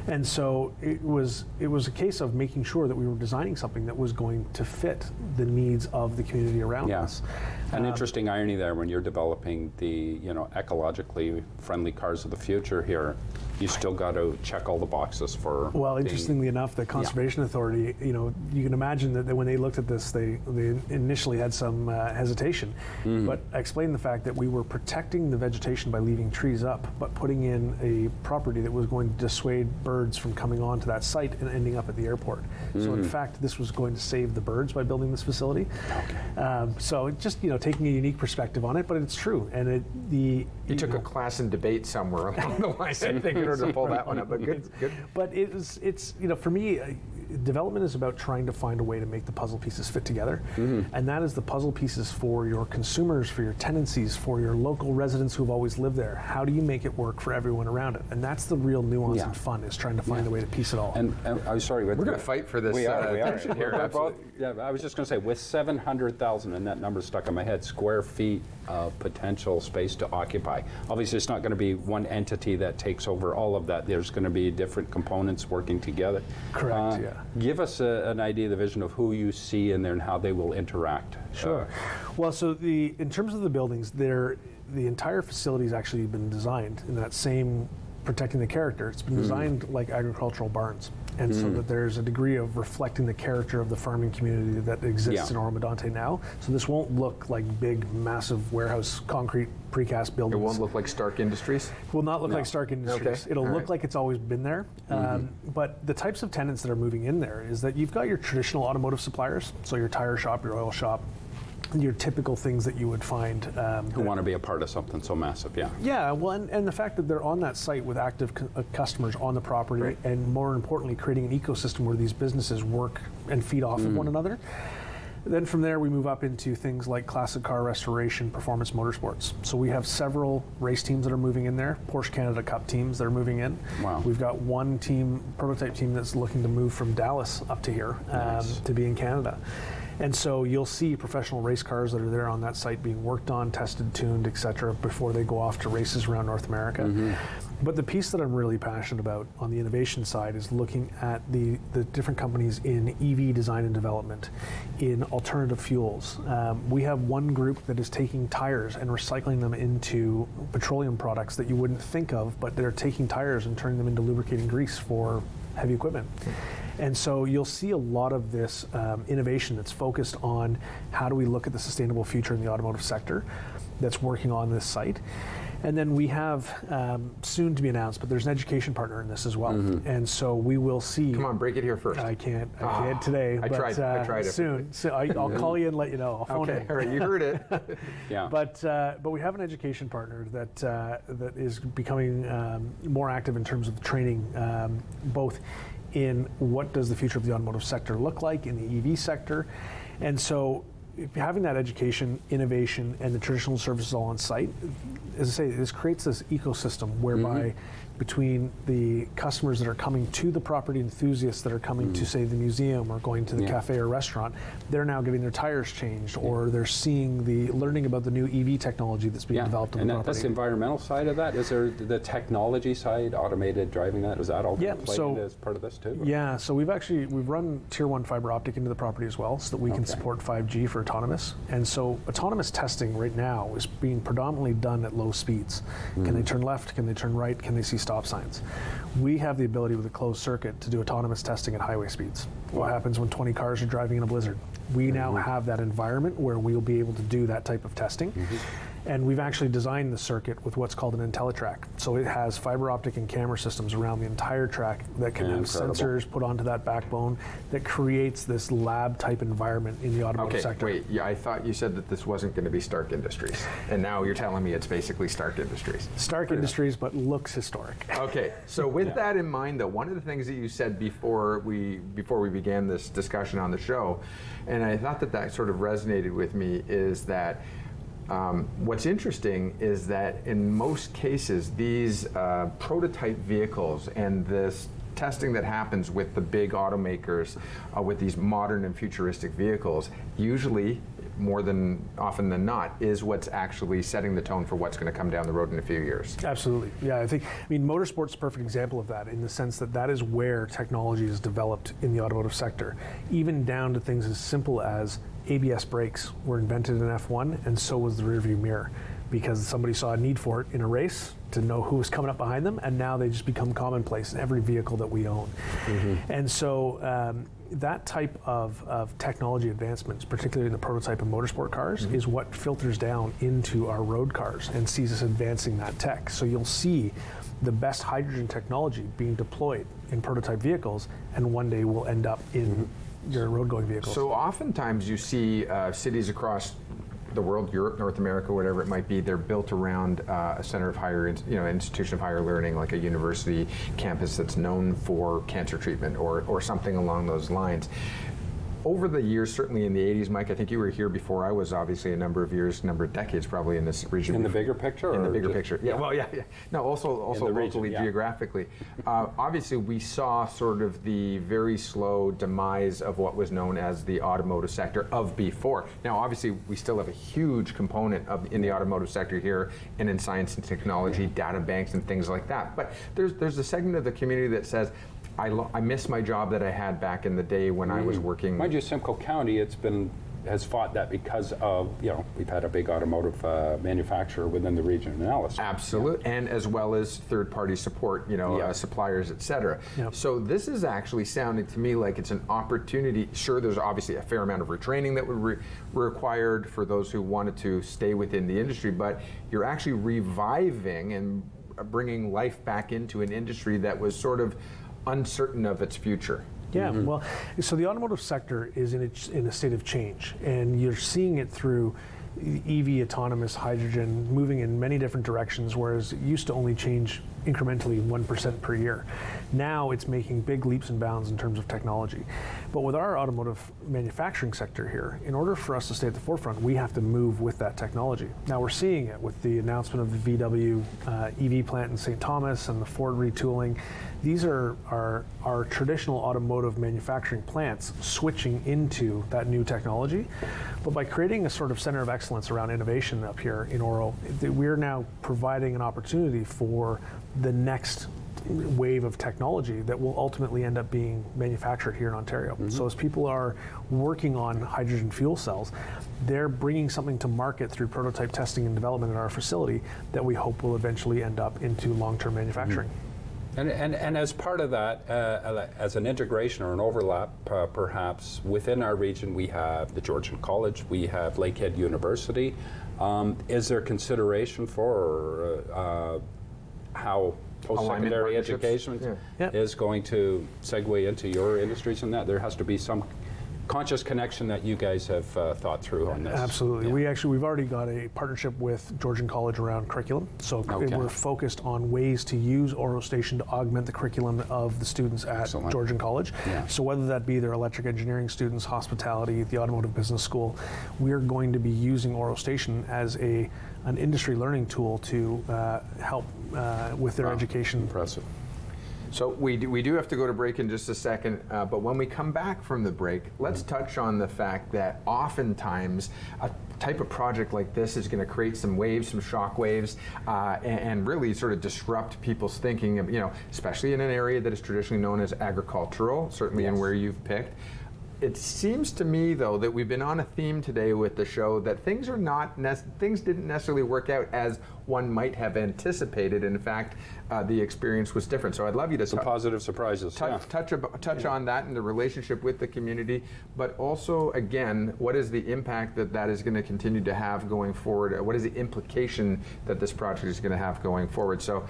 And so it was a case of making sure that we were designing something that was going to fit the needs of the community around us. An interesting irony there when you're developing the ecologically friendly cars of the future here. You still got to check all the boxes for. Well, interestingly enough, the Conservation Authority, you can imagine that when they looked at this, they initially had some hesitation. But I explained the fact that we were protecting the vegetation by leaving trees up, but putting in a property that was going to dissuade birds from coming onto that site and ending up at the airport. So in fact, this was going to save the birds by building this facility. So just taking a unique perspective on it, but it's true. And you took a class in debate somewhere along the line, I think, in order to pull that one up. But good. But it's for me, development is about trying to find a way to make the puzzle pieces fit together, and that is the puzzle pieces for your consumers, for your tenancies, for your local residents who've always lived there. How do you make it work for everyone around it? And that's the real nuance and fun, is trying to find a way to piece it all. And I'm sorry, we're going to fight for this. We are. Here, I was just going to say, with 700,000, and that number stuck in my head, square feet of potential space to occupy. Obviously, it's not going to be one entity that takes over all of that. There's going to be different components working together. Correct. Give us an idea, the vision of who you see in there and how they will interact. Sure. Well, so in terms of the buildings, the entire facility has actually been designed in that same protecting the character. It's been designed like agricultural barns. And so that there's a degree of reflecting the character of the farming community that exists in Oro Medonte now. So this won't look like big, massive warehouse, concrete, precast buildings. It won't look like Stark Industries? Will not look like Stark Industries. Okay. It'll look like it's always been there. But the types of tenants that are moving in there is that you've got your traditional automotive suppliers, so your tire shop, your oil shop, your typical things that you would find. Who want to be a part of something so massive, Yeah, well, and the fact that they're on that site with active customers on the property, and more importantly, creating an ecosystem where these businesses work and feed off of one another. Then from there, we move up into things like classic car restoration, performance motorsports. So we have several race teams that are moving in there, Porsche Canada Cup teams that are moving in. Wow. We've got one prototype team that's looking to move from Dallas up to here to be in Canada. And so you'll see professional race cars that are there on that site being worked on, tested, tuned, et cetera, before they go off to races around North America. But the piece that I'm really passionate about on the innovation side is looking at the different companies in EV design and development, in alternative fuels. We have one group that is taking tires and recycling them into petroleum products that you wouldn't think of, but they're taking tires and turning them into lubricating grease for heavy equipment. And so you'll see a lot of this innovation that's focused on how do we look at the sustainable future in the automotive sector that's working on this site. And then we have, soon to be announced, but there's an education partner in this as well. And so we will see. Come on, break it here first. I can't today, I tried soon. So I'll call you and let you know. I'll phone in. All right, you heard it. But we have an education partner that is becoming more active in terms of training, both in what does the future of the automotive sector look like in the EV sector. And so having that education, innovation, and the traditional services all on site, as I say, this creates this ecosystem whereby between the customers that are coming to the property, enthusiasts that are coming to, say, the museum or going to the cafe or restaurant, they're now getting their tires changed, or they're learning about the new EV technology that's being developed on the property. That's the environmental side of that. Is there the technology side, automated driving that? Is that all played as part of this too? Yeah, so we've run tier 1 fiber optic into the property as well, so that we can support 5G, for autonomous. And so autonomous testing right now is being predominantly done at low speeds. Can they turn left? Can they turn right? Can they see stop signs? We have the ability with a closed circuit to do autonomous testing at highway speeds. What happens when 20 cars are driving in a blizzard? We now have that environment where we'll be able to do that type of testing. And we've actually designed the circuit with what's called an IntelliTrack. So it has fiber optic and camera systems around the entire track that can have sensors put onto that backbone that creates this lab type environment in the automotive sector. Wait, yeah, I thought you said that this wasn't going to be Stark Industries. And now you're telling me it's basically Stark Industries. Stark Industries, but looks historic. Okay, so with that in mind though, one of the things that you said before we began this discussion on the show, and I thought that sort of resonated with me, is that what's interesting is that in most cases, these prototype vehicles and this testing that happens with the big automakers with these modern and futuristic vehicles, usually, more than often than not, is what's actually setting the tone for what's going to come down the road in a few years. Absolutely. Yeah, I mean, motorsport's a perfect example of that, in the sense that that is where technology is developed in the automotive sector, even down to things as simple as ABS brakes were invented in F1, and so was the rearview mirror, because somebody saw a need for it in a race to know who was coming up behind them, and now they just become commonplace in every vehicle that we own. And so that type of technology advancements, particularly in the prototype and motorsport cars, is what filters down into our road cars and sees us advancing that tech. So you'll see the best hydrogen technology being deployed in prototype vehicles, and one day will end up in your road-going vehicles. So oftentimes you see cities across the world, Europe, North America, whatever it might be, they're built around a center of higher, institution of higher learning, like a university campus that's known for cancer treatment or something along those lines. Over the years, certainly in the 80s, Mike, I think you were here before I was, obviously a number of decades probably in this region. In the bigger picture? In the bigger picture, yeah. Well, yeah. No, also locally, region, geographically. Obviously, we saw sort of the very slow demise of what was known as the automotive sector of before. Now, obviously, we still have a huge component in the automotive sector here and in science and technology, data banks and things like that. But there's a segment of the community that says, I miss my job that I had back in the day when I was working. Mind you, Simcoe County has fought that because of, we've had a big automotive manufacturer within the region in Alice. Absolutely, and as well as third-party support, suppliers, et cetera. Yep. So this is actually sounding to me like it's an opportunity. Sure, there's obviously a fair amount of retraining that would be required for those who wanted to stay within the industry, but you're actually reviving and bringing life back into an industry that was sort of uncertain of its future. Yeah, well, so the automotive sector is in a state of change, and you're seeing it through EV, autonomous, hydrogen, moving in many different directions, whereas it used to only change incrementally 1% per year. Now it's making big leaps and bounds in terms of technology. But with our automotive manufacturing sector here, in order for us to stay at the forefront, we have to move with that technology. Now we're seeing it with the announcement of the VW EV plant in St. Thomas and the Ford retooling. These are our traditional automotive manufacturing plants switching into that new technology. But by creating a sort of center of excellence around innovation up here in Oro, we're now providing an opportunity for the next wave of technology that will ultimately end up being manufactured here in Ontario. So as people are working on hydrogen fuel cells, they're bringing something to market through prototype testing and development in our facility that we hope will eventually end up into long-term manufacturing. And as part of that, as an integration or an overlap, perhaps, within our region, we have the Georgian College, we have Lakehead University. Is there consideration for how post-secondary education is going to segue into your industries and that? There has to be some conscious connection that you guys have thought through on this. Absolutely. We've already got a partnership with Georgian College around curriculum. So we're focused on ways to use Oro Station to augment the curriculum of the students at Georgian College. Yeah. So whether that be their electric engineering students, hospitality, the automotive business school, we're going to be using Oro Station as an industry learning tool to help with their education. Impressive. So we do have to go to break in just a second, but when we come back from the break, let's touch on the fact that oftentimes a type of project like this is going to create some waves, some shock waves, and really sort of disrupt people's thinking of, especially in an area that is traditionally known as agricultural, certainly in where you've picked. It seems to me, though, that we've been on a theme today with the show that things are not things didn't necessarily work out as one might have anticipated. In fact, the experience was different. So I'd love you to some positive surprises. Touch on that and the relationship with the community, but also, again, what is the impact that is going to continue to have going forward? What is the implication that this project is going to have going forward? So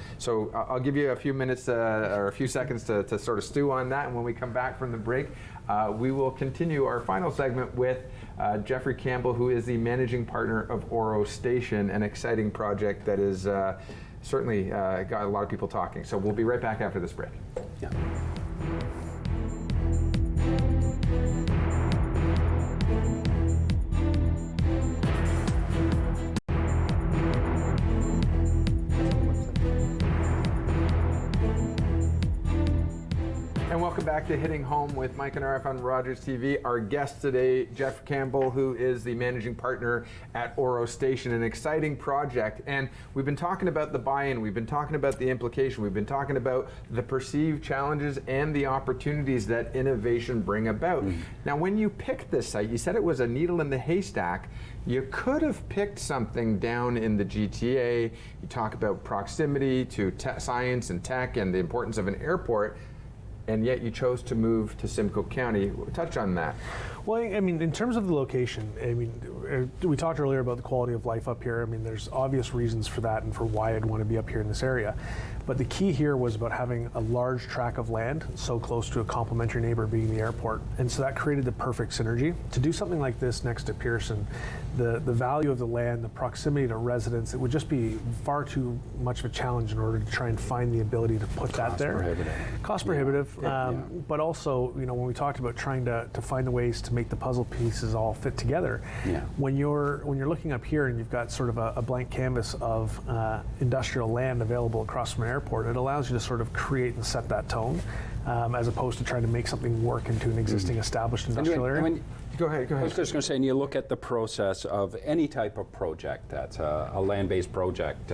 I'll give you a few minutes or a few seconds to sort of stew on that, and when we come back from the break, we will continue our final segment with Geoffrey Campbell, who is the managing partner of Oro Station, an exciting project that is certainly got a lot of people talking. So we'll be right back after this break. Yeah. And welcome back to Hitting Home with Mike and Arif on Rogers TV. Our guest today, Geoff Campbell, who is the managing partner at Oro Station, an exciting project. And we've been talking about the buy-in, we've been talking about the implication, we've been talking about the perceived challenges and the opportunities that innovation bring about. Now, when you picked this site, you said it was a needle in the haystack. You could have picked something down in the GTA. You talk about proximity to science and tech and the importance of an airport, and yet you chose to move to Simcoe County. Touch on that. Well, I mean, in terms of the location, I mean, we talked earlier about the quality of life up here. I mean, there's obvious reasons for that and for why I'd want to be up here in this area. But the key here was about having a large tract of land so close to a complementary neighbor being the airport. And so that created the perfect synergy. To do something like this next to Pearson, the value of the land, the proximity to residents, it would just be far too much of a challenge in order to try and find the ability to put that there. Cost prohibitive. But also, you know, when we talked about trying to find the ways to make the puzzle pieces all fit together, when you're looking up here and you've got sort of a blank canvas of industrial land available across from an airport, it allows you to sort of create and set that tone, as opposed to trying to make something work into an existing established industrial area. Go ahead. I was just going to say, and you look at the process of any type of project that's a land-based project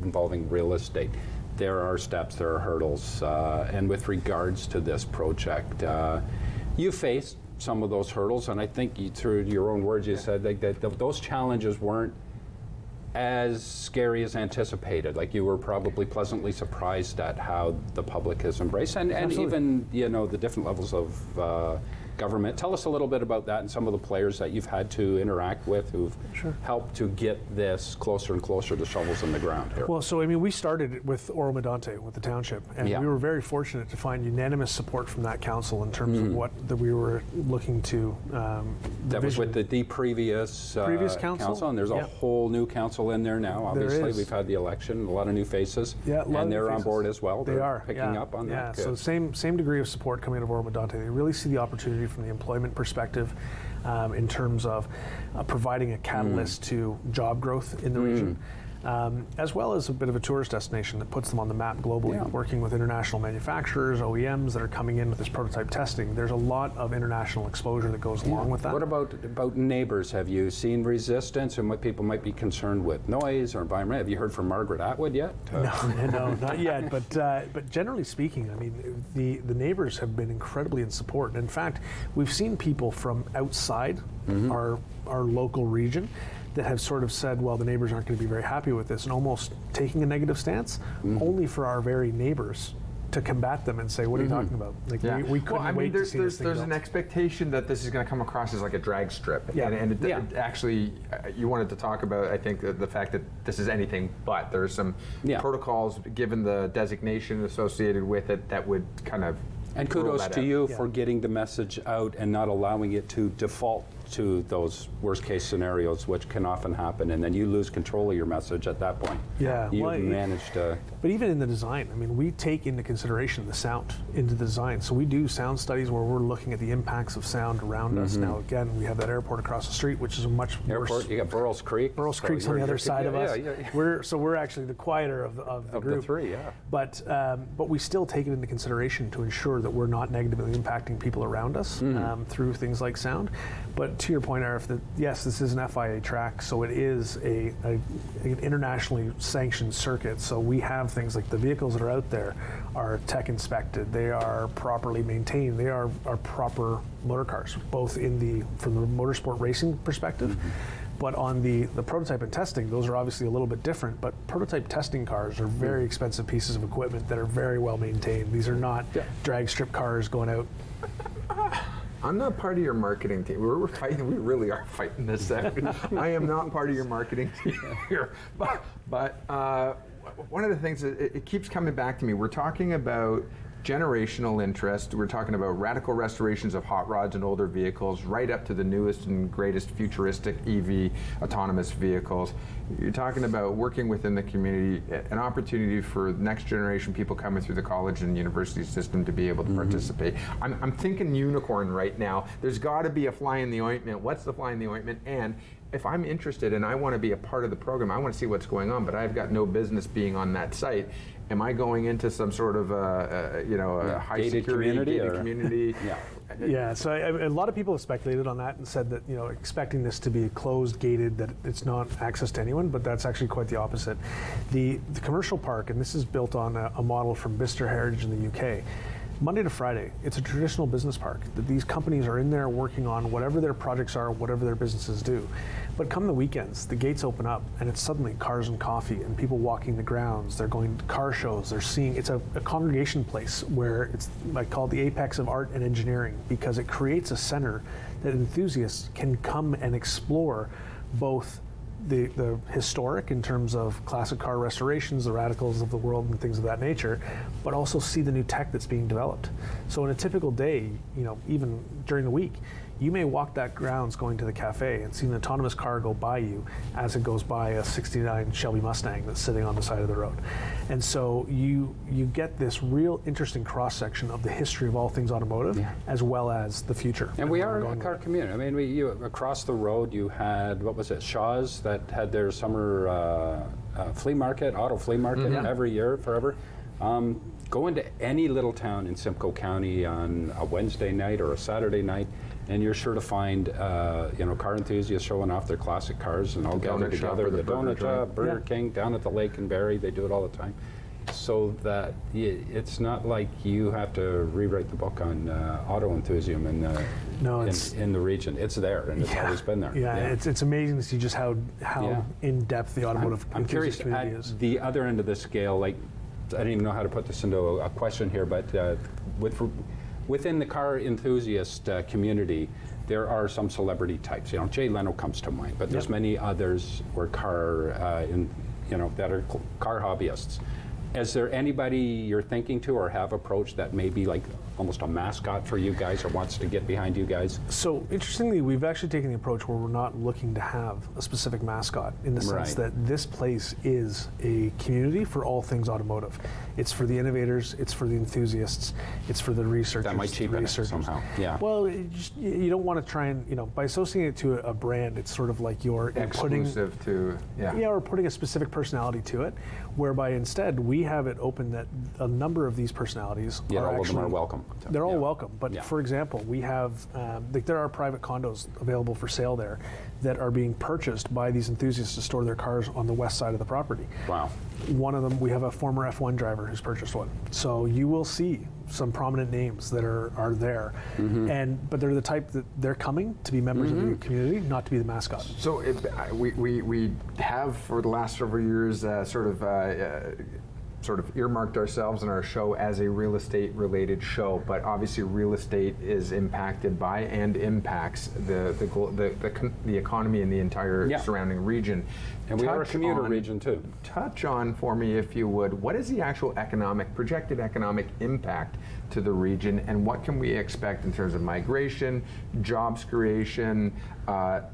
involving real estate. There are steps, there are hurdles, and with regards to this project, you faced some of those hurdles, and I think through your own words, you said that those challenges weren't as scary as anticipated. Like, you were probably pleasantly surprised at how the public has embraced, and even, you know, the different levels of government. Tell us a little bit about that and some of the players that you've had to interact with who've helped to get this closer and closer to shovels in the ground here. Well, so I mean, we started with Oro Medonte, with the township, and we were very fortunate to find unanimous support from that council in terms of what that we were looking to. That was with the previous council, and there's a whole new council in there now. Obviously, we've had the election, a lot of new faces, and they're on board as well. They are picking up on that. Yeah, so same degree of support coming out of Oro Medonte. They really see the opportunity from the employment perspective, in terms of providing a catalyst to job growth in the region, as well as a bit of a tourist destination that puts them on the map globally, working with international manufacturers, OEMs that are coming in with this prototype testing. There's a lot of international exposure that goes along with that. What about neighbors? Have you seen resistance and what people might be concerned with? Noise or environment? Have you heard from Margaret Atwood yet? No, not yet. But generally speaking, I mean, the neighbors have been incredibly in support. In fact, we've seen people from outside our local region that have sort of said, well, the neighbors aren't going to be very happy with this, and almost taking a negative stance, only for our very neighbors to combat them and say, what are you talking about? Like, we couldn't wait to see this thing There's an expectation that this is going to come across as like a drag strip. And it actually, you wanted to talk about, I think, the fact that this is anything but. There's some protocols, given the designation associated with it, that would kind of And kudos to you for getting the message out and not allowing it to default to those worst case scenarios, which can often happen, and then you lose control of your message at that point. You managed to. But even in the design, I mean, we take into consideration the sound into the design. So we do sound studies where we're looking at the impacts of sound around us. Now, again, we have that airport across the street, which is a much airport. Worse. You got Burroughs Creek. Burroughs Creek's on the other side of us. We're actually the quieter of the group. The three, But we still take it into consideration to ensure that we're not negatively impacting people around us through things like sound. But to your point, Arif, that yes, this is an FIA track, so it is an internationally sanctioned circuit. So we have things like the vehicles that are out there are tech inspected, they are properly maintained, they are proper motor cars, both from the motorsport racing perspective. But on the prototype and testing, those are obviously a little bit different, but prototype testing cars are very expensive pieces of equipment that are very well maintained. These are not drag strip cars going out. I'm not part of your marketing team. We're fighting. We really are fighting this. I am not part of your marketing team here. But one of the things that it keeps coming back to me. We're talking about generational interest. We're talking about radical restorations of hot rods and older vehicles, right up to the newest and greatest futuristic EV autonomous vehicles. You're talking about working within the community, an opportunity for next generation people coming through the college and university system to be able to participate. I'm thinking unicorn right now. There's got to be a fly in the ointment. What's the fly in the ointment? And if I'm interested and I want to be a part of the program, I want to see what's going on, but I've got no business being on that site. Am I going into some sort of a high gated security community community? Yeah, so a lot of people have speculated on that and said that, expecting this to be closed, gated, that it's not access to anyone, but that's actually quite the opposite. The commercial park, and this is built on a model from Bicester Heritage in the UK, Monday to Friday, it's a traditional business park. These companies are in there working on whatever their projects are, whatever their businesses do. But come the weekends, the gates open up and it's suddenly cars and coffee and people walking the grounds. They're going to car shows. They're seeing, it's a congregation place where it's, I call it the apex of art and engineering, because it creates a center that enthusiasts can come and explore both the historic in terms of classic car restorations, the radicals of the world and things of that nature, but also see the new tech that's being developed. So in a typical day, even during the week, you may walk that grounds going to the cafe and see an autonomous car go by you as it goes by a 69 Shelby Mustang that's sitting on the side of the road. And so you get this real interesting cross-section of the history of all things automotive, as well as the future. And we are a car community. I mean, across the road you had, what was it, Shaw's that had their summer flea market, auto flea market every year, forever. Go into any little town in Simcoe County on a Wednesday night or a Saturday night, and you're sure to find car enthusiasts showing off their classic cars and all gathered together. The donut shop, Burger King, down at the lake in Barrie, they do it all the time. So that it's not like you have to rewrite the book on auto enthusiasm in the region. It's there, and it's always been there. Yeah, it's amazing to see just how in depth the automotive I'm curious community at is. The other end of the scale, like, I don't even know how to put this into a question here, but within the car enthusiast community, there are some celebrity types. Jay Leno comes to mind, but there's many others who are that are car hobbyists. Is there anybody you're thinking to or have approached that may be like almost a mascot for you guys or wants to get behind you guys? So interestingly, we've actually taken the approach where we're not looking to have a specific mascot, in the sense that this place is a community for all things automotive. It's for the innovators, it's for the enthusiasts, it's for the researchers. That might cheapen it somehow. Yeah. Well, you don't want to try and, by associating it to a brand, it's sort of like you're exclusive or putting a specific personality to it, whereby instead we have it open that a number of these personalities are all actually, of them are welcome. They're all welcome, but for example, we have there are private condos available for sale there that are being purchased by these enthusiasts to store their cars on the west side of the property. Wow. One of them, we have a former F1 driver who's purchased one. So you will see some prominent names that are there, but they're the type that they're coming to be members of the community, not to be the mascot. So we have for the last several years sort of earmarked ourselves and our show as a real estate related show, but obviously real estate is impacted by and impacts the economy in the entire surrounding region. And we are a commuter region too. Touch on for me, if you would, what is the actual projected economic impact to the region, and what can we expect in terms of migration, jobs creation,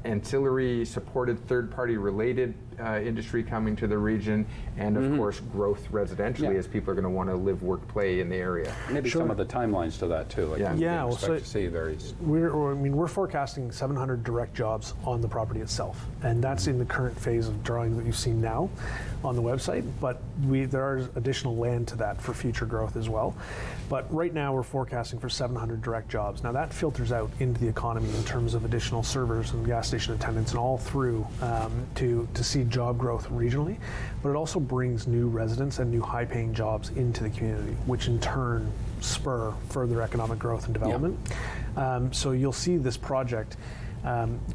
ancillary supported third-party related industry coming to the region, and of course growth residentially as people are going to want to live, work, play in the area. Maybe some of the timelines to that too. Like Yeah. we expect to see varies. We're forecasting 700 direct jobs on the property itself, and that's in the current phase of drawing that you've seen now on the website, but there is additional land to that for future growth as well. But right now we're forecasting for 700 direct jobs. Now that filters out into the economy in terms of additional servers and gas station attendants and all through to see job growth regionally, but it also brings new residents and new high-paying jobs into the community, which in turn spur further economic growth and development. So you'll see this project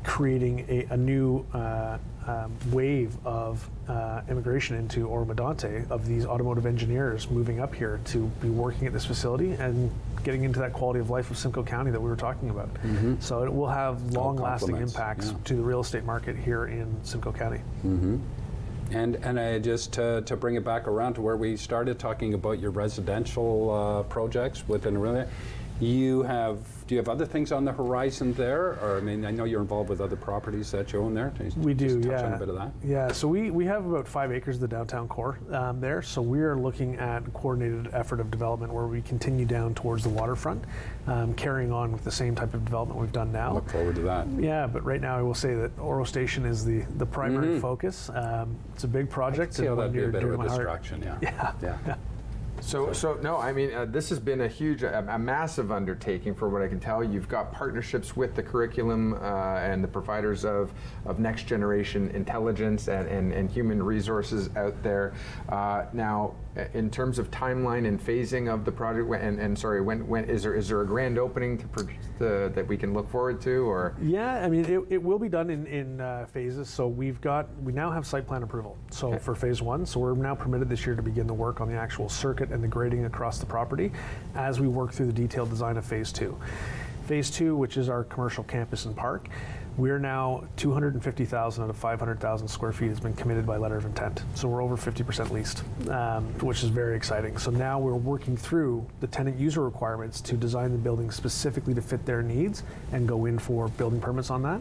creating a new wave of immigration into Oro Medonte of these automotive engineers moving up here to be working at this facility and getting into that quality of life of Simcoe County that we were talking about. So it will have long-lasting impacts to the real estate market here in Simcoe County. And I just to bring it back around to where we started talking about your residential projects within Aurelia, do you have other things on the horizon there? Or I mean, I know you're involved with other properties that you own there. We do, touch on a bit of that? Yeah, so we have about 5 acres of the downtown core there. So we are looking at a coordinated effort of development where we continue down towards the waterfront, carrying on with the same type of development we've done now. Look forward to that. Yeah, but right now I will say that Oro Station is the primary focus. It's a big project. See how that'd be a bit of a my heart. distraction, yeah. So no, I mean, this has been a massive undertaking for what I can tell. You've got partnerships with the curriculum and the providers of next generation intelligence and human resources out there. Now, in terms of timeline and phasing of the project, when is there a grand opening that we can look forward to, or? Yeah, I mean, it will be done in phases. So we now have site plan approval. So for phase 1, so we're now permitted this year to begin the work on the actual circuit and the grading across the property as we work through the detailed design of phase 2. Phase 2, which is our commercial campus and park, we're now 250,000 out of 500,000 square feet has been committed by letter of intent. So we're over 50% leased, which is very exciting. So now we're working through the tenant user requirements to design the building specifically to fit their needs and go in for building permits on that.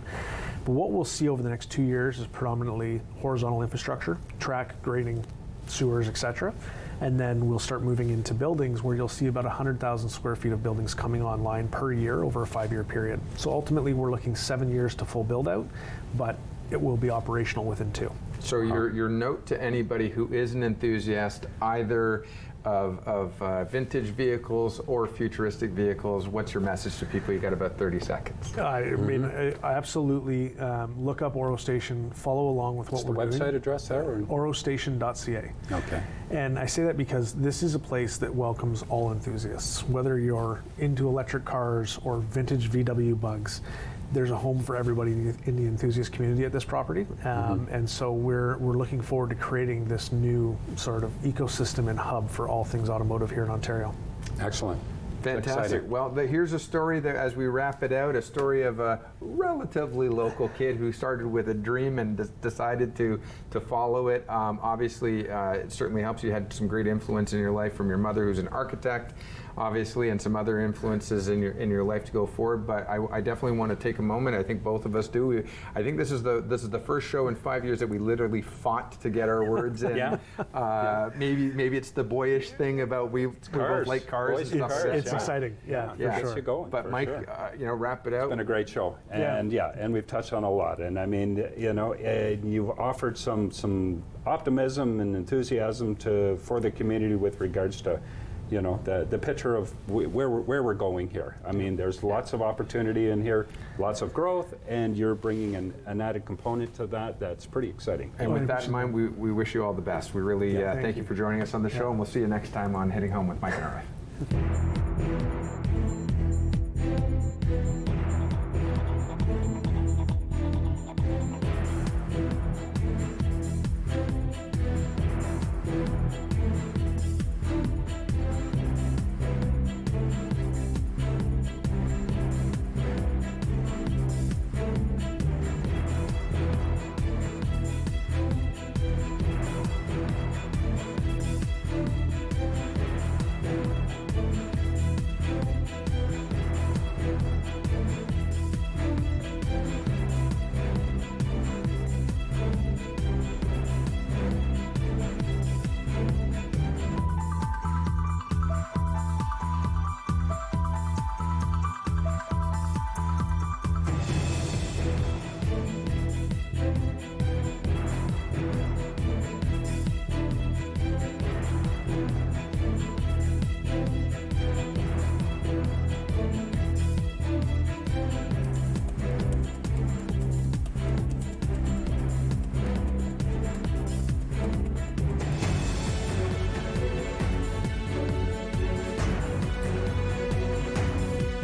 But what we'll see over the next 2 years is predominantly horizontal infrastructure, track, grading, sewers, etc. And then we'll start moving into buildings where you'll see about 100,000 square feet of buildings coming online per year over a 5-year period. So ultimately we're looking 7 years to full build out, but it will be operational within 2. So your note to anybody who is an enthusiast either of vintage vehicles or futuristic vehicles, what's your message to people? You got about 30 seconds. I mean, I absolutely look up Oro Station, follow along with what we're doing. What's the website address there? orostation.ca. Okay. And I say that because this is a place that welcomes all enthusiasts. Whether you're into electric cars or vintage VW bugs, there's a home for everybody in the enthusiast community at this property. And so we're looking forward to creating this new sort of ecosystem and hub for all things automotive here in Ontario. Excellent. Fantastic. Well, here's a story that, as we wrap it out, a story of a relatively local kid who started with a dream and decided to follow it. Obviously, it certainly helps. You had some great influence in your life from your mother, who's an architect, obviously, and some other influences in your life to go forward. But I definitely want to take a moment. I think both of us do. I think this is the first show in 5 years that we literally fought to get our words in. Maybe it's the boyish thing about we both like cars and stuff. It's exciting. Yeah, for sure. You going, but Mike, wrap it out. It's been a great show, and and we've touched on a lot. And I mean, you've offered some optimism and enthusiasm for the community with regards to, the picture of where we're going here. I mean, there's lots of opportunity in here, lots of growth, and you're bringing an added component to that. That's pretty exciting. And with that in mind, we wish you all the best. We really thank you for joining us on the show, and we'll see you next time on Heading Home with Mike and Arif.